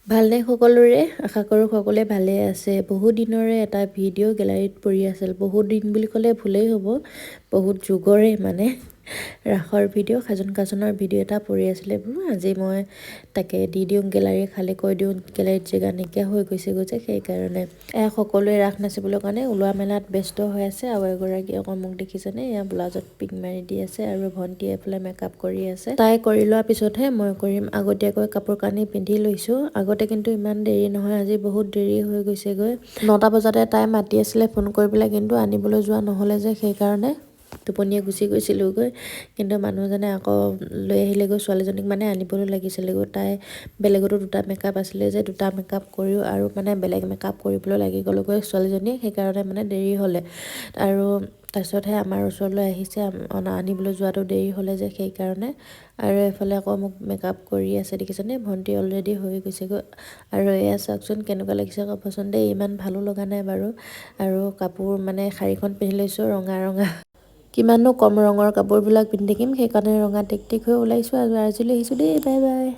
ভালনে সকলোৰে আশা কৰোঁ সকলোৱে ভালে আছে। বহুত দিনৰে এটা ভিডিঅ' গেলাৰীত পৰি আছিল। বহুত দিন বুলি ক'লে ভুলেই হ'ব, বহুত যুগৰে মানে ৰাসৰ ভিডিঅ' সাজোন কাচোনৰ ভিডিঅ' এটা পৰি আছিলে। বোলো আজি মই তাকে দি দিওঁ গেলাৰী, খালী কৈ দিওঁ গেলাৰীত জেগা নাইকিয়া হৈ গৈছেগৈ যে সেইকাৰণে। সকলোৱে ৰাস নাচিবলৈ কাৰণে ওলোৱা মেলাত ব্যস্ত হৈ আছে। আৰু এগৰাকী আকৌ মোক দেখিছেনে, এয়া ব্লাউজত পিন মাৰি দি আছে আৰু ভণ্টিয়ে এইফালে মেকআপ কৰি আছে। তাই কৰি লোৱাৰ পিছতহে মই কৰিম। আগতীয়াকৈ কাপোৰ কানি পিন্ধি লৈছোঁ। আগতে কিন্তু ইমান দেৰি নহয়, আজি বহুত দেৰি হৈ গৈছেগৈ। 9টা বজাতে তাই মাতি আছিলে ফোন কৰি পেলাই, কিন্তু আনিবলৈ যোৱা নহ'লে যে সেইকাৰণে টোপনিয়ে গুচি গৈছিলোঁগৈ। কিন্তু মানুহজনে আকৌ লৈ আহিলেগৈ ছোৱালীজনীক, মানে আনিবলৈ লাগিছিলেগৈ। তাই বেলেগতো 2টা মেকআপ আছিলে যে 2টা মেকআপ কৰিও আৰু মানে বেলেগ মেকআপ কৰিবলৈ লাগি গ'লগৈ ছোৱালীজনীয়ে, সেইকাৰণে মানে দেৰি হ'লে। আৰু তাৰপিছতহে আমাৰ ওচৰলৈ আহিছে, আনিবলৈ যোৱাটো দেৰি হ'লে যে সেইকাৰণে। আৰু এফালে আকৌ মোক মেকআপ কৰি আছে দেখিছেনে, ভণ্টি অলৰেডি হৈ গৈছেগৈ। আৰু এয়া চাওকচোন কেনেকুৱা লাগিছে ক'বচোন দেই, ইমান ভালো লগা নাই বাৰু। আৰু কাপোৰ মানে শাড়ীখন পিন্ধি লৈছোঁ ৰঙা ৰঙা, কিমাননো কম ৰঙৰ কাপোৰবিলাক পিন্ধি থাকিম, সেইকাৰণে ৰঙা টিক টিক হৈ ওলাইছোঁ। আৰু আজিলৈ আহিছোঁ দেই, বাই বাই।